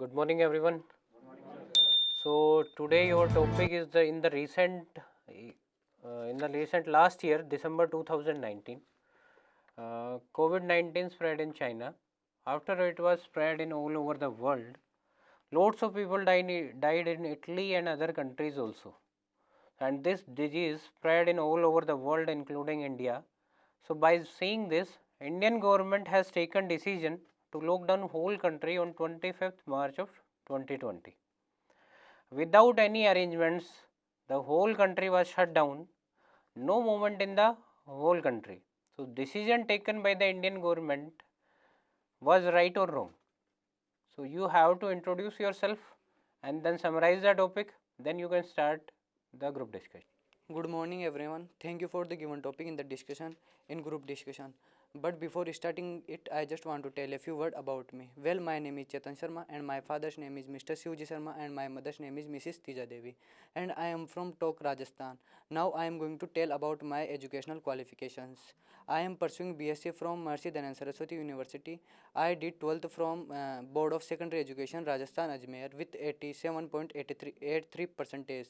Good morning, everyone. So today your topic is in the recent last year, December 2019, COVID-19 spread in China. After it was spread in all over the world, lots of people died in Italy and other countries also. And this disease spread in all over the world, including India. So by seeing this, Indian government has taken decision to lock down whole country on 25th March of 2020. Without any arrangements, the whole country was shut down. No movement in the whole country. So decision taken by the Indian government was right or wrong. So you have to introduce yourself and then summarize the topic. Then you can start the group discussion. Good morning, everyone. Thank you for the given topic in the discussion, in group discussion. But before starting it, I just want to tell a few words about me. Well, my name is Chetan Sharma, and my father's name is Mr. Shivji Sharma, and my mother's name is Mrs. Tija Devi. And I am from Tok, Rajasthan. Now I am going to tell about my educational qualifications. I am pursuing BSc from Mercy Dayanand Saraswati University. I did 12th from Board of Secondary Education, Rajasthan Ajmer with 87.83 percentage,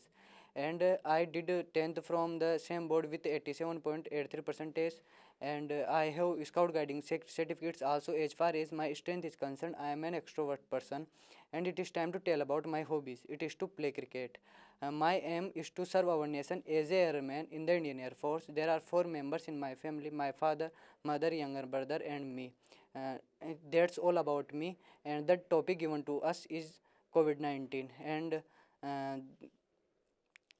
and I did 10th from the same board with 87.83 percentage, and I have scout guiding certificates also. As far as my strength is concerned, I am an extrovert person, and it is time to tell about my hobbies. It is to play cricket. My aim is to serve our nation as a airman in the Indian Air Force. There are 4 members in my family: my father, mother, younger brother, and me. That's all about me, and the topic given to us is COVID-19, and uh,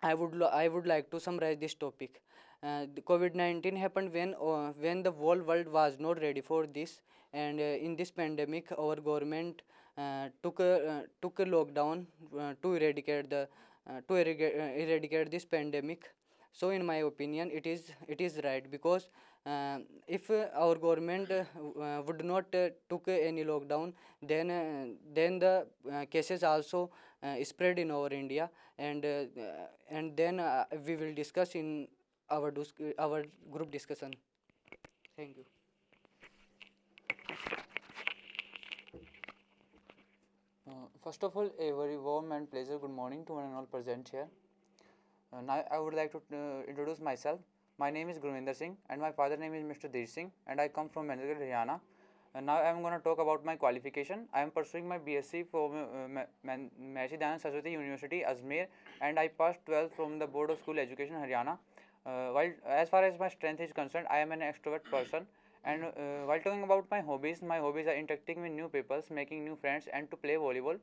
I would like to summarize this topic. The COVID-19 happened when the whole world was not ready for this, and in this pandemic, our government took a lockdown to eradicate this pandemic. So, in my opinion, it is right, because if our government would not took any lockdown, then the cases also spread in our India, and then we will discuss in our group discussion. Thank you. First of all, a very warm and pleasant good morning to one and all present here. Now I would like to introduce myself. My name is Gurvinder Singh, and my father name is Mr. Desh Singh, and I come from Mangalore, Haryana. And now I am going to talk about my qualification. I am pursuing my BSc from Mahasi Dayanand Saraswati University, Ajmer, and I passed 12th from the Board of School Education, Haryana. While as far as my strength is concerned, I am an extrovert person. And while talking about my hobbies are interacting with new people, making new friends, and to play volleyball.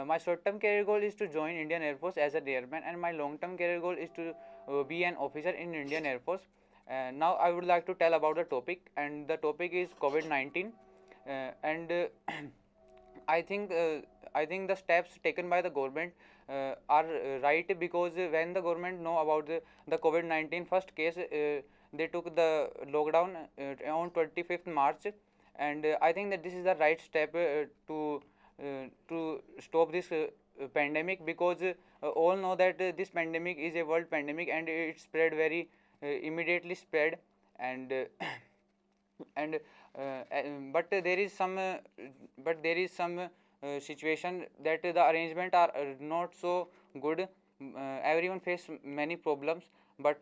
My short-term career goal is to join Indian Air Force as a airman, and my long-term career goal is to be an officer in Indian Air Force. Now I would like to tell about the topic, and the topic is COVID-19, and I think uh, I think the steps taken by the government are right, because when the government know about the COVID-19 first case, they took the lockdown on 25th March, and I think that this is the right step to stop this pandemic, because all know that this pandemic is a world pandemic, and it spread very immediately spread, and and but there is some situation that the arrangement are not so good. Everyone face many problems, but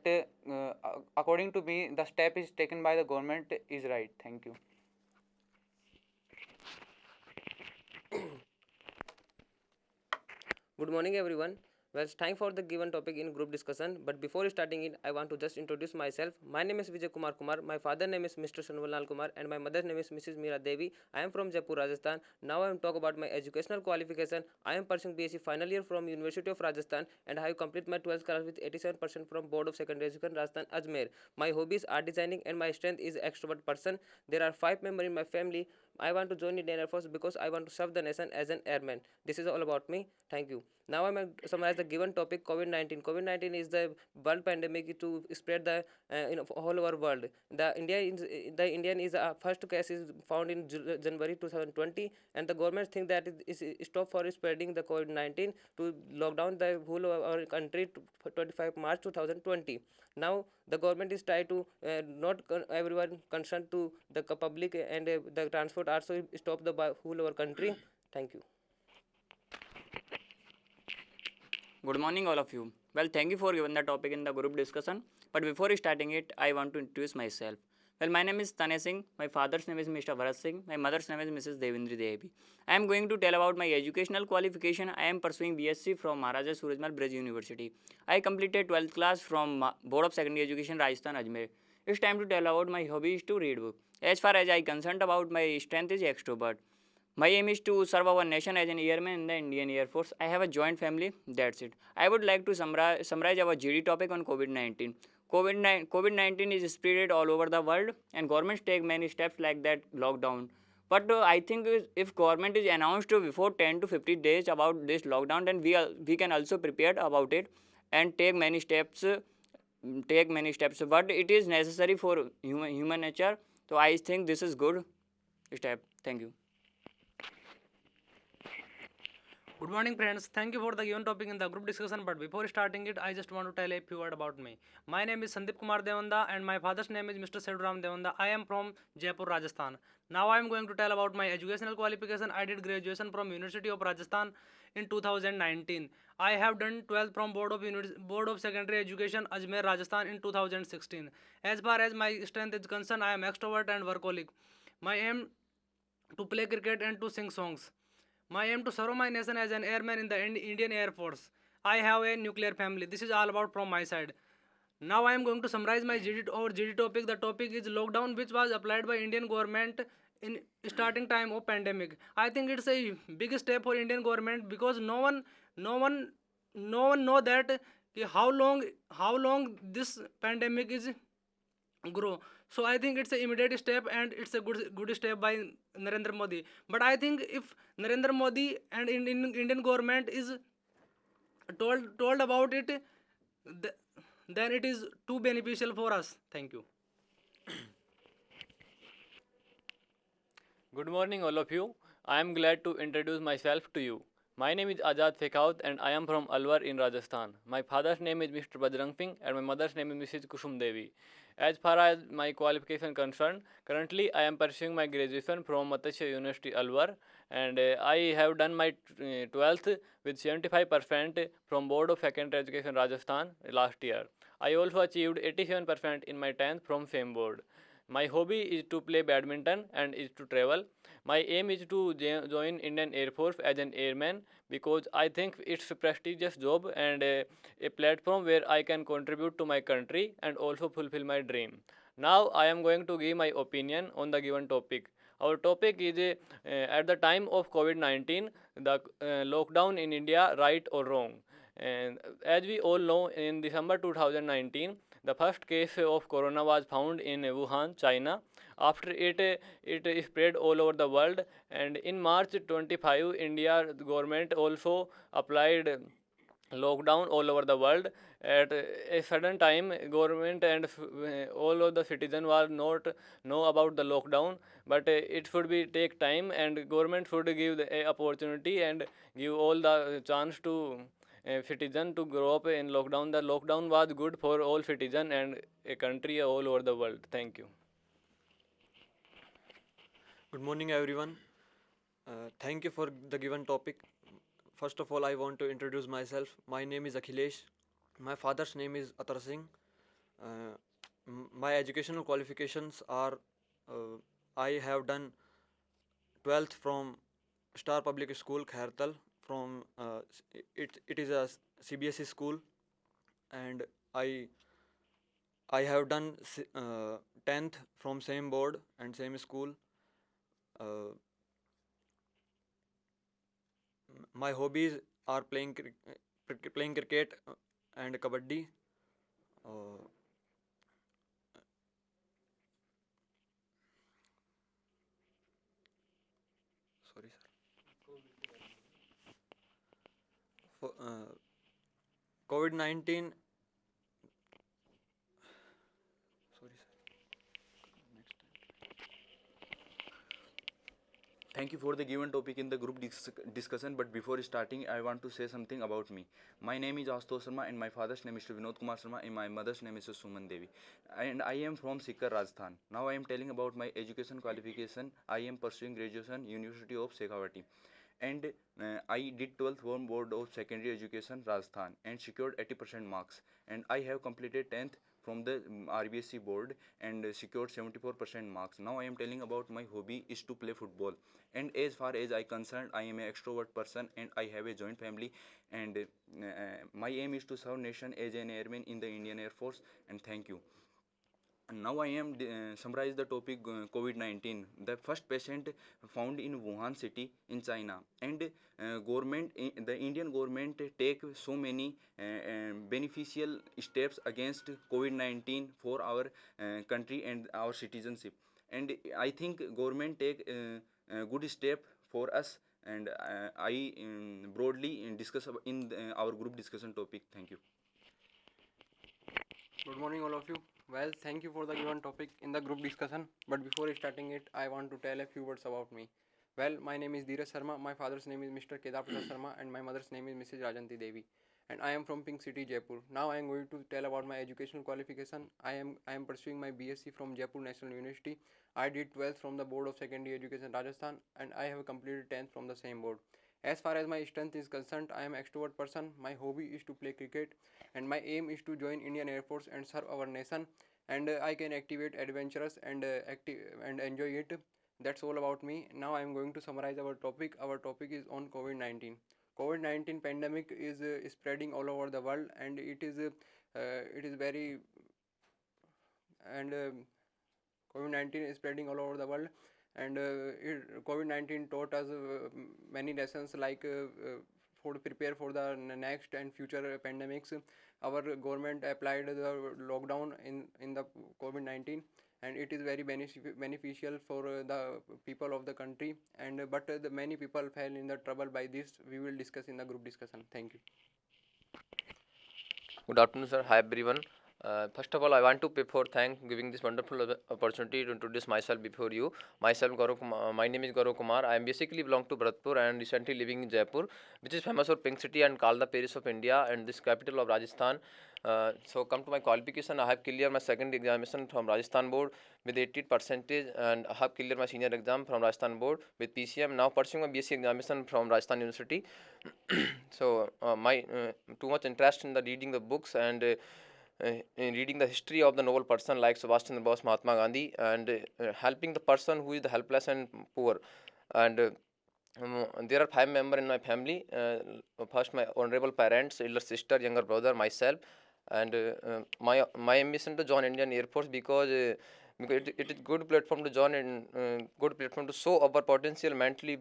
according to me, the step is taken by the government is right. Thank you. Good morning, everyone. Well, it's time for the given topic in group discussion. But before starting it, I want to just introduce myself. My name is Vijay Kumar Kumar. My father name is Mr. Sanvalal Kumar, and my mother's name is Mrs. Meera Devi. I am from Jaipur, Rajasthan. Now I am talk about my educational qualification. I am pursuing BSc final year from University of Rajasthan, and I have completed my 12th class with 87% from Board of Secondary Education, Rajasthan, Ajmer. My hobbies are designing, and my strength is extrovert person. There are 5 members in my family. I want to join Indian Air Force because I want to serve the nation as an airman. This is all about me. Thank you. Now I'm going to summarize the given topic: COVID-19. COVID-19 is the world pandemic to spread the in all over world. The Indian is first case is found in January 2020, and the government think that it is stop for spreading the COVID-19 to lock down the whole of our country to 25 March 2020. Now the government is trying to not everyone concerned to the public, and the transport also stop the whole our country. Thank you. Good morning, all of you. Well, thank you for giving the topic in the group discussion. But before starting it, I want to introduce myself. Well, my name is Tane Singh. My father's name is Mr. Bharat Singh. My mother's name is Mrs. Devindri Devi. I am going to tell about my educational qualification. I am pursuing BSc from Maharaja Surajmal Bridge University. I completed 12th class from Board of Secondary Education, Rajasthan, Ajmer. It's time to tell about my hobby is to read book. As far as I concerned about my strength is extrovert. My aim is to serve our nation as an airman in the Indian Air Force. I have a joint family. That's it. I would like to summarize our GD topic on COVID-19. COVID-19 is spread all over the world, and governments take many steps like that lockdown. But I think if government is announced before 10 to 50 days about this lockdown, then we can also prepare about it and take many steps. But it is necessary for human nature. So I think this is good step. Thank you. Good morning, friends. Thank you for the given topic in the group discussion. But before starting it, I just want to tell a few words about me. My name is Sandeep Kumar Devanda, and my father's name is Mr. Seduram Devanda. I am from Jaipur, Rajasthan. Now I am going to tell about my educational qualification. I did graduation from University of Rajasthan in 2019. I have done 12th from Board of Secondary Education, Ajmer, Rajasthan in 2016. As far as my strength is concerned, I am extrovert and workaholic. My aim to play cricket and to sing songs. My aim to serve my nation as an airman in the Indian Air Force. I have a nuclear family. This is all about from my side. Now I am going to summarize my GD topic. The topic is lockdown, which was applied by Indian government in starting time of pandemic. I think it's a big step for Indian government because no one know that how long this pandemic is grow. So I think it's an immediate step and it's a good step by Narendra Modi. But I think if Narendra Modi and Indian government is told about it, then it is too beneficial for us. Thank you. Good morning, all of you. I am glad to introduce myself to you. My name is Azad Fekaut and I am from Alwar in Rajasthan. My father's name is Mr. Bajrang Singh and my mother's name is Mrs. Kusum Devi. As far as my qualification concerned, currently I am pursuing my graduation from Matsya University Alwar, and I have done my 12th with 75% from Board of Secondary Education Rajasthan last year. I also achieved 87% in my 10th from same board. My hobby is to play badminton and is to travel. My aim is to join Indian Air Force as an airman because I think it's a prestigious job and a platform where I can contribute to my country and also fulfill my dream. Now I am going to give my opinion on the given topic. Our topic is at the time of COVID-19, the lockdown in India, right or wrong. And as we all know, in December 2019, the first case of corona was found in Wuhan, China. After it spread all over the world, and in March 25, India government also applied lockdown all over the world. At a sudden time, government and all of the citizens was not know about the lockdown, but it should be take time, and government should give the opportunity and give all the chance to citizen to grow up in lockdown. The lockdown was good for all citizen and a country all over the world. Thank you. Good morning, everyone. Thank you for the given topic. First of all, I want to introduce myself. My name is Akhilesh. My father's name is Atar Singh. My educational qualifications are I have done 12th from Star Public School, Khairtal. From it is a CBSE school, and I have done 10th from same board and same school. My hobbies are playing cricket and kabaddi. Sorry, sir. For COVID-19. Sorry, sir. Thank you for the given topic in the group discussion. But before starting, I want to say something about me. My name is Ashutosh Sharma, and my father's name is Mr. Vinod Kumar Sharma, and my mother's name is Suman Devi. And I am from Sikar, Rajasthan. Now I am telling about my education qualification. I am pursuing graduation, University of Shekhawati. and I did 12th from Board of Secondary Education Rajasthan and secured 80% marks, and I have completed 10th from the RBSC board and secured 74% marks. Now I am telling about my hobby is to play football, and as far as I concerned, I am an extrovert person and I have a joint family, and my aim is to serve nation as an airman in the Indian Air Force. And thank you. Now I am summarize the topic COVID-19. The first patient found in Wuhan city in China, and the Indian government take so many beneficial steps against COVID-19 for our country and our citizenship. And I think government take a good step for us. And I broadly discuss in our group discussion topic. Thank you. Good morning, all of you. Well, thank you for the given topic in the group discussion. But before starting it, I want to tell a few words about me. Well, my name is Dheeraj Sharma. My father's name is Mr. Kedar Prasad Sharma, and my mother's name is Mrs. Rajanti Devi. And I am from Pink City, Jaipur. Now I am going to tell about my educational qualification. I am pursuing my BSc from Jaipur National University. I did 12th from the Board of Secondary Education Rajasthan, and I have completed 10th from the same board. As far as my strength is concerned, I am an extrovert person. My hobby is to play cricket, and my aim is to join Indian Air Force and serve our nation. And I can activate adventurous and and enjoy it. That's all about me. Now I am going to summarize our topic. Our topic is on COVID-19. COVID-19 pandemic is spreading all over the world, and it is very and COVID-19 is spreading all over the world, and COVID-19 taught us many lessons like for to prepare for the next and future pandemics. Our government applied the lockdown in the COVID-19, and it is very beneficial for the people of the country. And but the many people fell in the trouble by this. We will discuss in the group discussion. Thank you. Good afternoon, sir. Hi, everyone. First of all, I want to before thank giving this wonderful opportunity to introduce myself before you. Myself, Gaurav Kumar. My name is Gaurav Kumar. I am basically belong to Bharatpur and recently living in Jaipur, which is famous for Pink City and called the Paris of India and this capital of Rajasthan. So come to my qualification. I have cleared my second examination from Rajasthan board with 80%, and I have cleared my senior exam from Rajasthan board with PCM. Now pursuing my BSc examination from Rajasthan University. So my too much interest in the reading the books and in reading the history of the noble person like Subhash Chandra Bose, Mahatma Gandhi, and helping the person who is the helpless and poor. And there are 5 members in my family. First, my honorable parents, elder sister, younger brother, myself, and my ambition to join Indian Air Force because it is good platform to join and good platform to show our potential mentally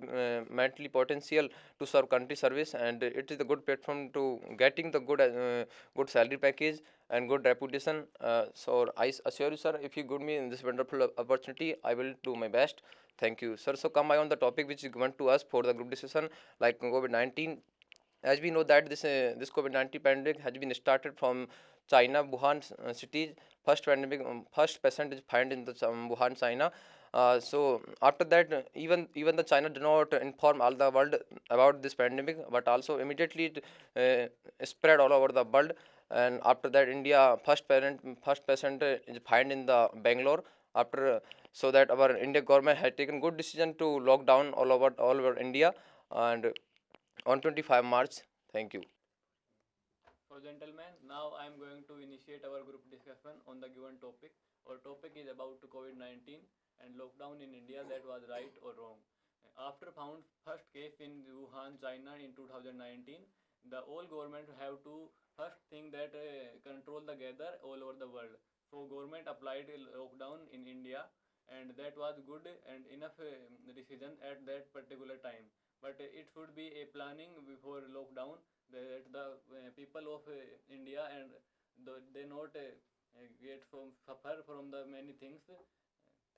potential to serve country service, and it is a good platform to getting the good salary package and good reputation. So I assure you, sir, if you give me this wonderful opportunity, I will do my best. Thank you, sir. So come on the topic which is given to us for the group discussion like COVID-19. As we know that this COVID-19 pandemic has been started from China, Wuhan city. First patient is found in the Wuhan, China. So after that, even the China did not inform all the world about this pandemic, but also immediately it spread all over the world. And after that, India first patient is found in the Bangalore. After so that our Indian government had taken good decision to lock down all over India, and on 25 March. Thank you. So gentlemen, now I am going to initiate our group discussion on the given topic. Our topic is about COVID-19 and lockdown in India, that was right or wrong. After found first case in Wuhan, China in 2019, the whole government have to first thing that control the gather all over the world. So government applied a lockdown in India, and that was good and enough decision at that particular time. But it should be a planning before lockdown that the people of India and they not get from suffer from the many things.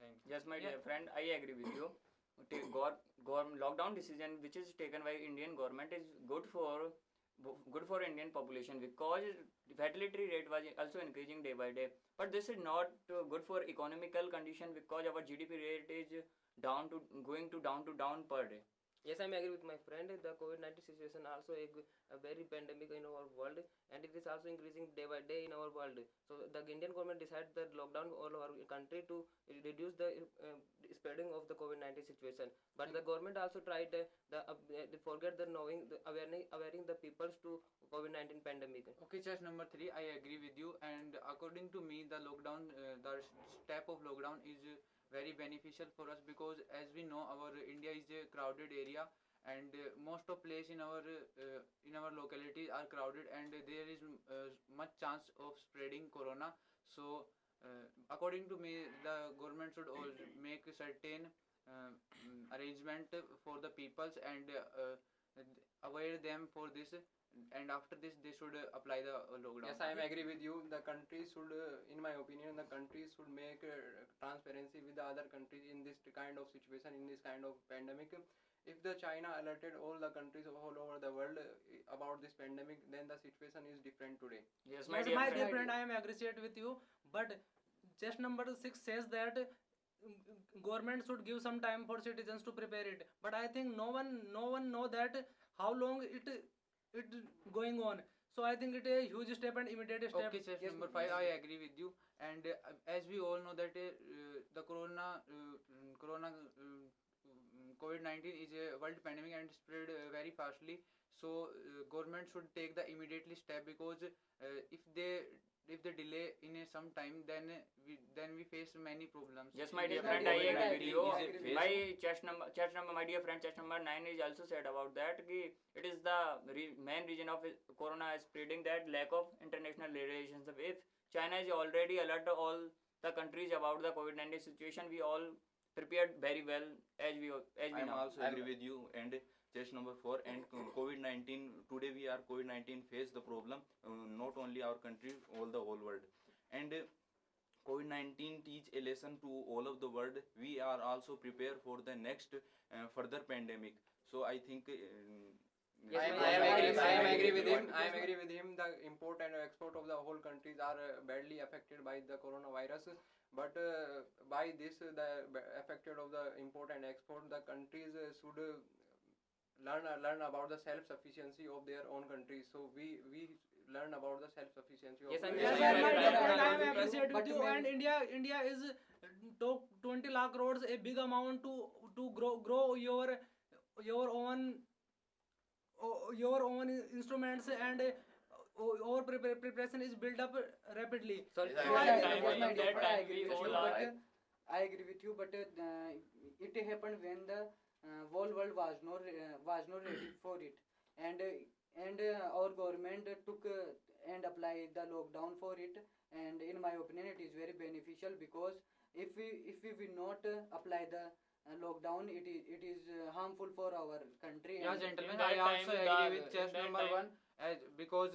Thanks. Yes, my dear friend, I agree with you. Lockdown decision which is taken by Indian government is good for Indian population because fertility rate was also increasing day by day. But this is not good for economical condition because our GDP rate is down to down per day. Yes, I agree with my friend. The COVID-19 situation also a very pandemic in our world, and it is also increasing day by day in our world. So the Indian government decided the lockdown all over our country to reduce the spreading of the COVID-19 situation. But the government also tried they forget the knowing the awareing the peoples to COVID-19 pandemic. Okay, chess number 3, I agree with you. And according to me, the lockdown, step of lockdown is very beneficial for us, because as we know, our India is a crowded area, and most of place in our locality are crowded, and there is much chance of spreading corona. So according to me, the government should make certain arrangement for the peoples, and aware them for this, and after this they should apply the lockdown. Yes, I am agree with you. The countries should, in my opinion, the countries should make transparency with the other countries in this kind of situation, in this kind of pandemic. If the China alerted all the countries all over the world about this pandemic, then the situation is different today. Yes, Yes, my dear friend, I am agreed with you. But just number 6 says that government should give some time for citizens to prepare it. But I think no one know that how long it going on. So I think it a huge step and immediate step. Okay, chess number 5, I agree with you. And as we all know that the corona COVID-19 is a world pandemic and spread very fastly. So government should take the immediately step, because if they delay in some time, then we face many problems. Yes, my dear Yeah, friend, but I COVID-19 agree with you. is a phase. My chest number, my dear friend, chest number 9 is also said about that. Ki it is the main reason of corona is spreading, that lack of international relations. If China is already alert all the countries about the COVID-19 situation, we all prepared very well as we I am know. also agree with you. And chest number 4, and COVID-19, today we are COVID-19 face the problem, not only our country, all the whole world. And COVID-19 teach a lesson to all of the world. We are also prepared for the next further pandemic. So I think Yes, I am agree with him. I am agree with him. The import and export of the whole countries are badly affected by the coronavirus. But by this, the affected of the import and export, the countries should learn about the self-sufficiency of their own countries. So we learn about the self-sufficiency of Yes, I am Yes, Yeah, my yeah, dear yeah, friend, I am yeah. appreciate with But you. And India is top 20 lakh crores, a big amount to grow your own instruments, and our preparation is built up rapidly. Sorry. Yes, So I I agree think- with you, At that but time we all are. I agree with you, but it happened when the whole world was not ready for it, and our government took and applied the lockdown for it. And in my opinion, it is very beneficial, because if we will not apply the lockdown, it is harmful for our country. Yeah, and gentlemen, In that I also time, agree with chess in that number time- 1, because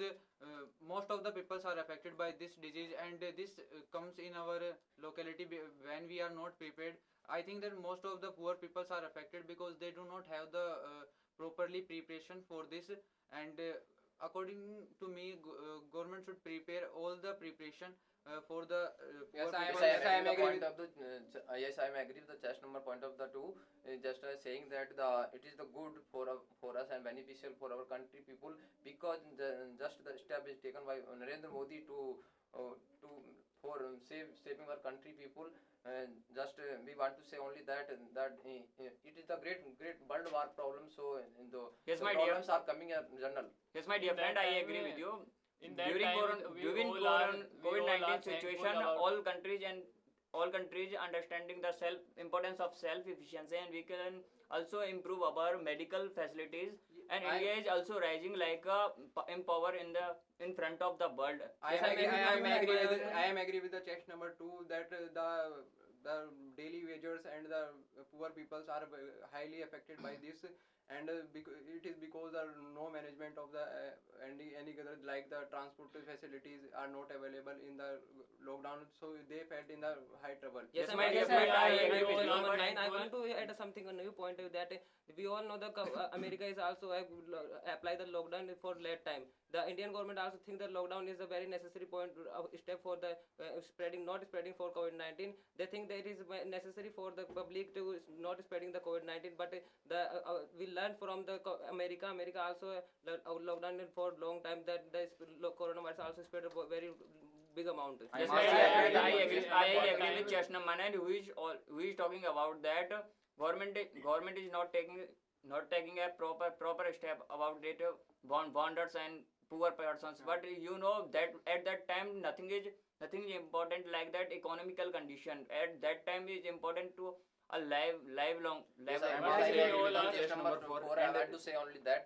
most of the peoples are affected by this disease, and this comes in our locality when we are not prepared. I think that most of the poor peoples are affected because they do not have the properly preparation for this. And according to me, government should prepare all the preparation for the Yes, poor I am- people. yes, I am agree Point with- of the yes, I am agree with the chest number point of the 2. Just saying that it is the good for us and beneficial for our country people, because just the step is taken by Narendra Modi for saving our country people. Just we want to say only that it is the great world war problem. So Yes, the my dear. problems are coming in general. Yes, my dear In that friend, I time, agree with you. in that During time, we all are COVID-19 thankful situation, about- all countries understanding the importance of self-efficiency, and we can also improve our medical facilities. And India is also rising like in power in front of the world. I Yes, am agree, I am agree with I- I am agree with the chest number 2 that the daily wagers and the poor peoples are highly affected by this, and it is because there no management of the any other, like the transport facilities are not available in the lockdown, so they felt in the high trouble. Yes, I my am- dear yes, friend, I I agree with was you. number But 9. I want to add something, a new point that we all know the America is also apply the lockdown for late time. The Indian government also think that lockdown is a very necessary step for the not spreading for COVID-19. They think that it is necessary for the public to not spreading the COVID-19. But we learned from the America. America also locked down for long time, that the coronavirus also spread a very big amount. Yes, I agree with Cheshna Manan, who is talking about that government is not taking a proper step about it, bonders and poor persons. But you know that at that time nothing is important like that economical condition. At that time is important to a lifelong. Yes, I want to say on number 4. I want to say only that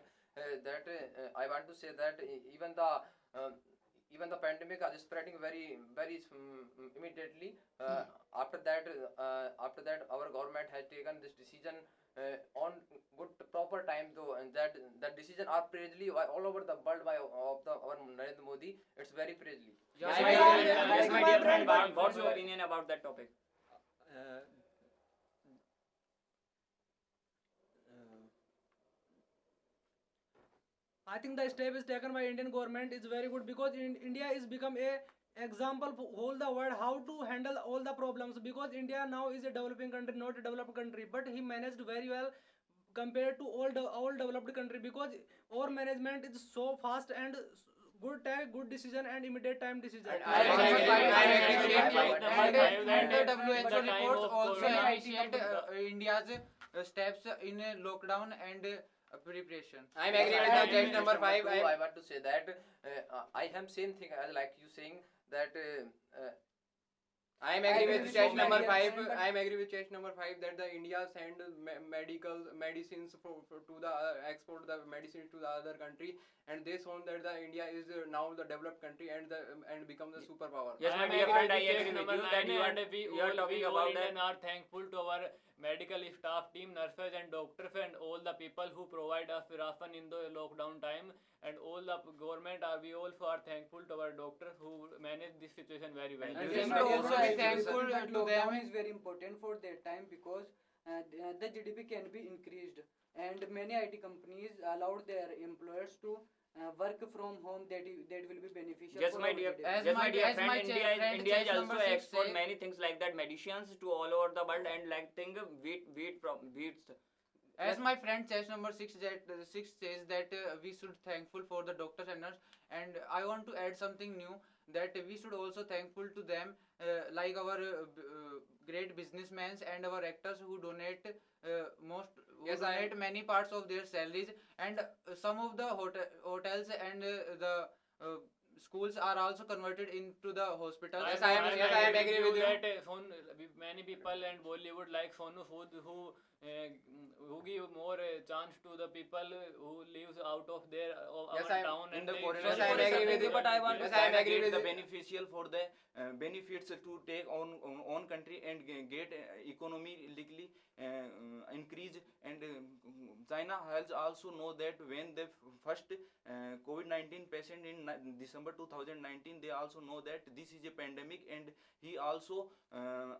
I want to say that even the pandemic is spreading very immediately. After that our government has taken this decision on good proper time though, and that decision are praisely all over the world by our Narendra Modi. It's very praisely. Yes, my dear friend, what's your opinion about that topic? I think the step is taken by Indian government is very good, because India is become a example for whole the world how to handle all the problems, because India now is a developing country, not a developed country, but he managed very well compared to all developed country, because our management is so fast and good decision and immediate time decision. And the WHO reports also appreciate India's steps in lockdown and preparation. I am agree with the change number 5. I want to say that I am same thing as like you saying that I am agree with change number 5. I am agree with change number 5 that the India send medicines to the export the medicines to the other country, and they shown that the India is now the developed country and become the superpower. Yes, my dear friend, I agree with you that you are talking about that. We are thankful to our medical staff team, nurses and doctors and all the people who provide us ration in the lockdown time, and all the government we also are thankful to our doctors who manage this situation very well. And we should also be thankful to them. Is very important for that time, because the GDP can be increased, and many IT companies allowed their employers to work from home. That will be beneficial. Yes, for my our dear, GDP. yes, my dear friend, India is also export many things like that, medicines to all over the world, and like thing wheats. As my friend Chess number 6 says that we should thankful for the doctors and nurse, and I want to add something new, that we should also thankful to them, like our great businessmen and our actors who donate donate many parts of their salaries, and some of the hotels and the schools are also converted into the hospitals. Yes, I am agree with you. That many people and Bollywood like Sonu Sood who give more chance to the people who lives out of their our town and the they- I am agree with you, but I want to I am agree with the beneficial for the benefits to take on country and get economically increase, and China has also know that when the first COVID-19 patient in December 2019, they also know that this is a pandemic, and he also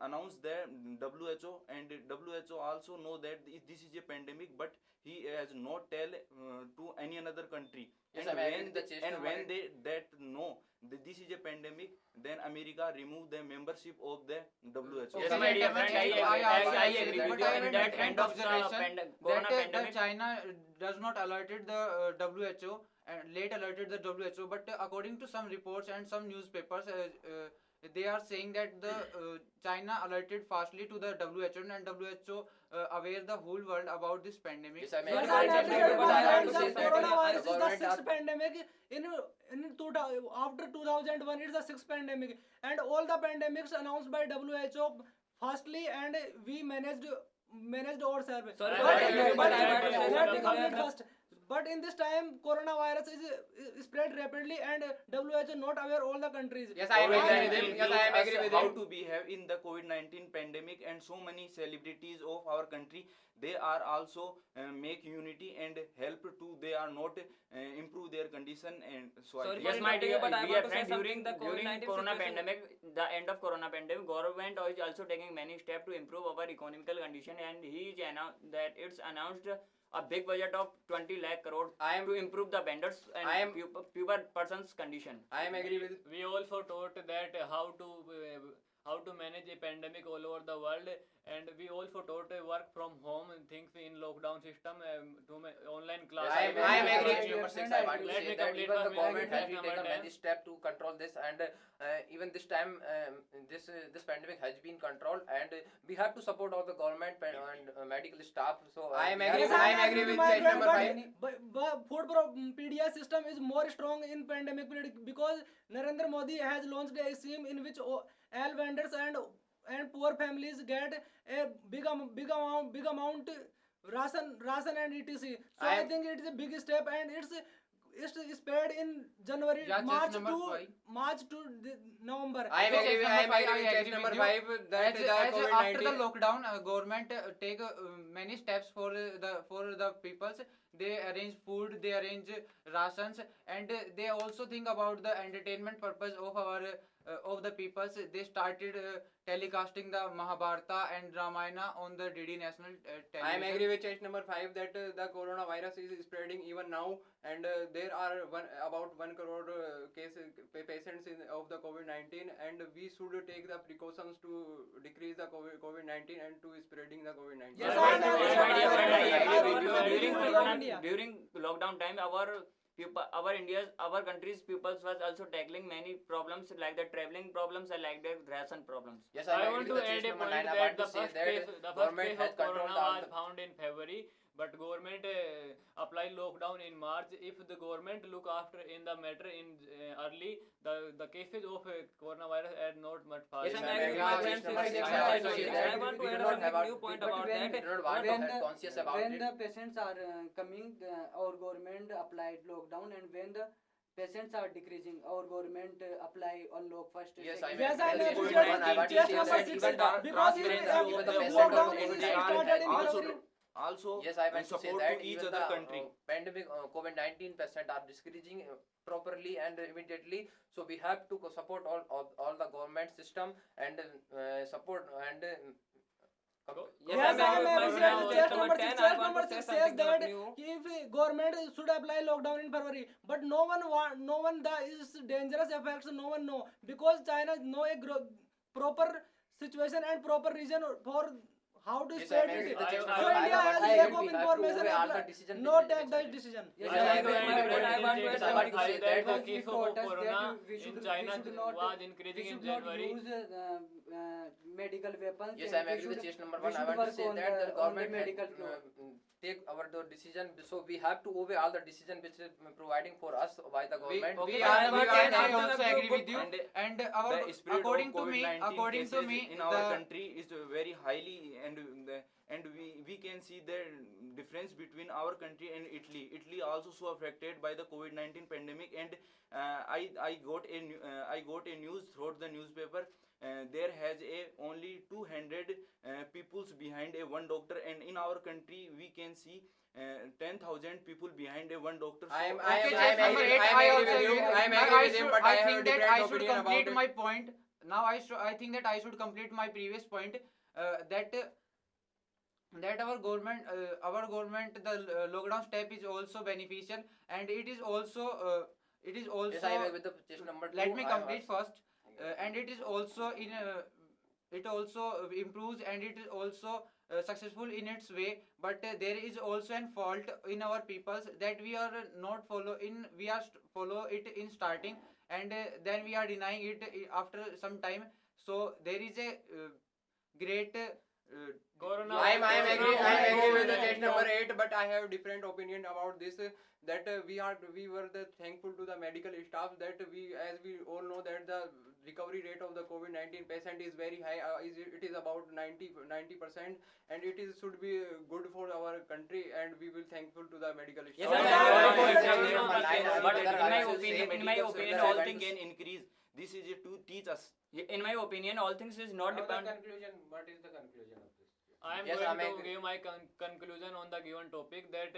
announced the WHO, and WHO also know that this is a pandemic, but he has not tell to any another country. Yes, And when they that know that this is a pandemic, then America remove the membership of the WHO. Yes, my dear friend, I agree with you. In that end of corona pandemic, China does not alerted the WHO and late alerted the WHO, but according to some reports and some newspapers, they are saying that the China alerted fastly to the WHO, and WHO aware the whole world about this pandemic. Yes, I am Yes, agree I with agree that, with but I that. want to say The that coronavirus is the government sixth are- pandemic after 2001. It's the sixth pandemic, and all the pandemics announced by WHO fastly, and we managed ourselves. Sorry, But but I want to say let me something complete here. first. But in this time, coronavirus is spread rapidly, and WHO not aware all the countries. Yes, I am So agree it with him. Yes, teaches I am us agree with how him. to behave in the COVID-19 pandemic, and so many celebrities of our country, they are also make unity and help to, they are not improve their condition, and so Sorry I for yes, my dear, but I dear want to say friend, something, the during COVID-19 corona situation- pandemic, the end of corona pandemic, government is also taking many steps to improve our economical condition, and he is announced a big budget of 20 lakh crore to improve the vendors and poor persons condition. I am agree with We also taught that how to how to manage a pandemic all over the world, and we also taught work from home and things in lockdown system online classes. I am agree with number 6. I want to Let say me that complete even the my government has number taken 10. many steps to control this, and even this time this pandemic has been controlled, and we have to support all the government and medical staff. So I am agree with change number 5. But food PDS system is more strong in pandemic period because Narendra Modi has launched a scheme in which all vendors and poor families get a big amount ration and etc. So I think it is a big step, and it's spread in January, Yeah, just March number to five. November. I am agree with change number 5 that As the after the COVID-19 lockdown, government take many steps for the peoples. They arrange food, they arrange rations, and they also think about the entertainment purpose of our of the peoples. They started telecasting the Mahabharata and Ramayana on the DD national television. I am agree with change number 5 that the coronavirus is spreading even now, and there are about 1 crore patients of the COVID-19, and we should take the precautions to decrease the COVID-19 and to spreading the COVID-19. Yes, Well, I agree with you. during lockdown time, our country's peoples was also tackling many problems like the traveling problems and like the ration problems. Yes, I I want agree to with the add change a number point 9. I that want the to say first that case government of has corona controlled all was the found in February, but government applied lockdown in March. If the government look after in the matter in early, the cases of coronavirus are not much far. Yes, Yes, I I agree agree with with my change friend number 6. I want to Sumit. say I that want to we add do a not have new point But about when- that. we do not want to when have the- conscious about when it. the patients are coming, our government applied lockdown, and when the patients are decreasing, our government apply unlock first. Yes, second. I Yes, mean, I well, appreciate good one. I want to change say number that 6 even because even even the the patient lockdown of is COVID-19 started in also February. also Yes, I want to say support that to each even other the country. pandemic COVID-19 patient are decreasing properly and immediately. So we have to support all the government system and support and Yes, Yes, I am I agree with my appreciate friend. change Change number 6. Change number to say 6 says something that new. if government should apply lockdown in February, but no one the is dangerous effects. No one know because China know a proper situation and proper reason for how to Yes, spread I agree it. with the So change I- India number has five. lack We of have to information obey all the and decision not which take is the taken. decision. Yes, I I want agree to with add my a friend. point in Yes, change I number want to say 5 that the that case he of taught us corona that we in should- China we should not- was we increasing in should not January. use medical weapons. Yes, and I am we agree with should- change number we 1. I should want to work say on that the on government medical had, floor. take the decision, so we have to obey all the decision which is providing for us by the government. We but are number I 10, I also think agree with you. And And our the spread according of to me, COVID-19 according to cases me, in our the country is very highly, and we can see the difference between our country and Italy. Italy also so affected by the COVID-19 pandemic, and I got a news throughout the newspaper. There has a only 200 peoples behind a one doctor, and in our country we can see 10,000 people behind a one doctor. I am- So- I am- Okay, I am just number agree- 8, I am I agree also with you. agree. I am agree with him, but I have a think that different I should opinion about complete it. my point. Now I think that I should complete my previous point. That our government the lockdown step is also beneficial, and it is also Yes, I agree with the change number 2. let me complete first. And it is also it also improves, and it is also successful in its way, but there is also an fault in our peoples that we are not follow it in starting, and then we are denying it after some time. So there is a great Corona. I am agree with the change number 8, but I have different opinion about this. That we were thankful to the medical staff that as we all know that the recovery rate of the COVID-19 patient is very high. It is about 90%, and it should be good for our country, and we will thankful to the medical Yes, staff. sir. But in my I will say opinion, medical all service things can increase. This is to teach us. In my opinion, all things is not depend. Conclusion. What is the conclusion of this? I am Yes, going I am to agree. give my conclusion on the given topic that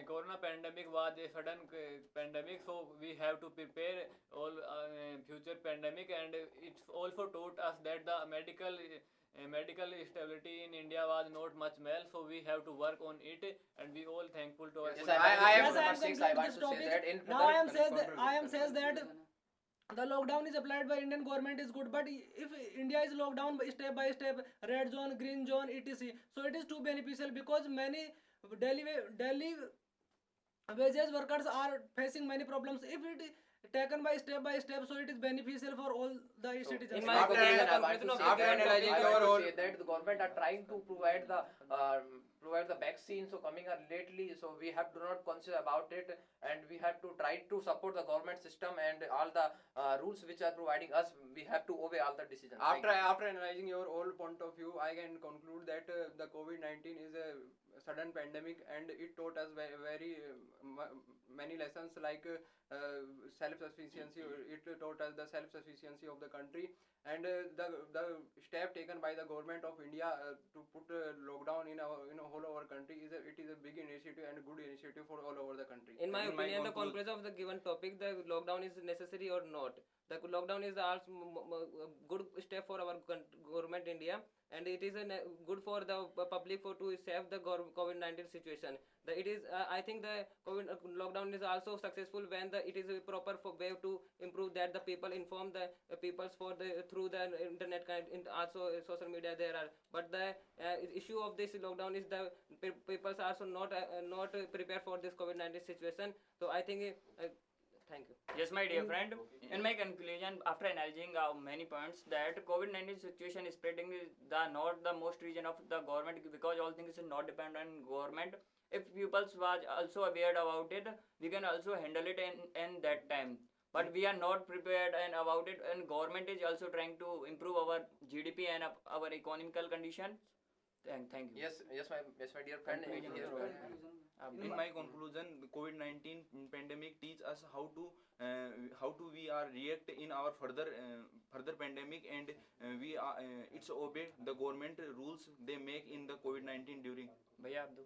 corona pandemic was a sudden pandemic, so we have to prepare all future pandemic, and it's also taught us that the medical stability in India was not much well, so we have to work on it, and we all thankful to our Yes, political I am Yes, I number am 6. I concluding want this to say topic. that in Now I am says that the lockdown is applied by Indian government is good, but if India is locked down by step, red zone, green zone, etc., so it is too beneficial because many Delhi wages workers are facing many problems. If it is taken by step, so it is beneficial for all the citizens. in my After opinion, that, the I want to conclusion of say the that- given I topic- want to say that the government are trying to provide the vaccine. So coming are lately, so we have to not consider about it, and we have to try to support the government system and all the rules which are providing us. We have to obey all the decisions. Thank you. After analyzing your whole point of view, I can conclude that the COVID-19 is a sudden pandemic, and it taught us very many lessons like self-sufficiency. It taught us the self-sufficiency of the country, and the step taken by the government of India to put lockdown in a whole our country is a big initiative and a good initiative for all over the country. In my In my opinion, the conclusion- conclusion of the given topic, the lockdown is necessary or not. The lockdown is also a good step for our government India, and it is good for the public for to save the COVID-19 situation. It is I think the COVID lockdown is also successful when it is a proper way to improve that the people inform the peoples for the through the internet also social media there are. But the issue of this lockdown is the people are also not prepared for this COVID-19 situation. So I think thank you. Yes, my dear friend. In my conclusion, after analyzing many points, that COVID-19 situation is spreading is not the most region of the government, because all things is not depend on government. If people was also aware about it, we can also handle it in that time. But we are not prepared and about it, and government is also trying to improve our GDP and our economical condition. Thank you. Yes, my dear friend. Conclusion. In my conclusion, the COVID-19 pandemic teach us how to we are react in our further pandemic, and we are it's obey the government rules they make in the COVID-19 during. Bhaiya, आप दो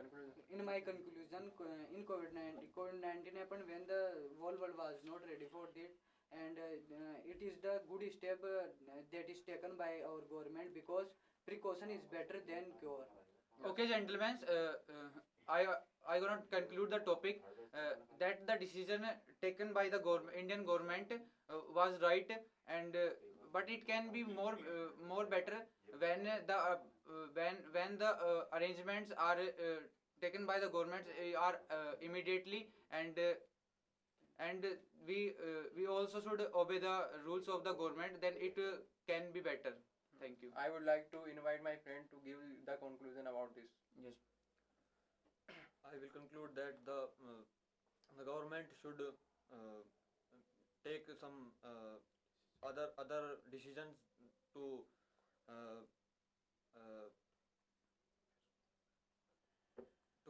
conclusion. In my conclusion, in COVID-19 happened when the whole world was not ready for it, and it is the good step that is taken by our government, because precaution is better than cure. Okay, gentlemen, I gonna conclude the topic that the decision taken by the Indian government was right, and but it can be more better when the arrangements are taken by the government are immediately, and we also should obey the rules of the government. Then it can be better. Thank you. I would like to invite my friend to give the conclusion about this. Yes. I will conclude that the government should take some other decisions to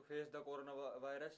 face the coronavirus.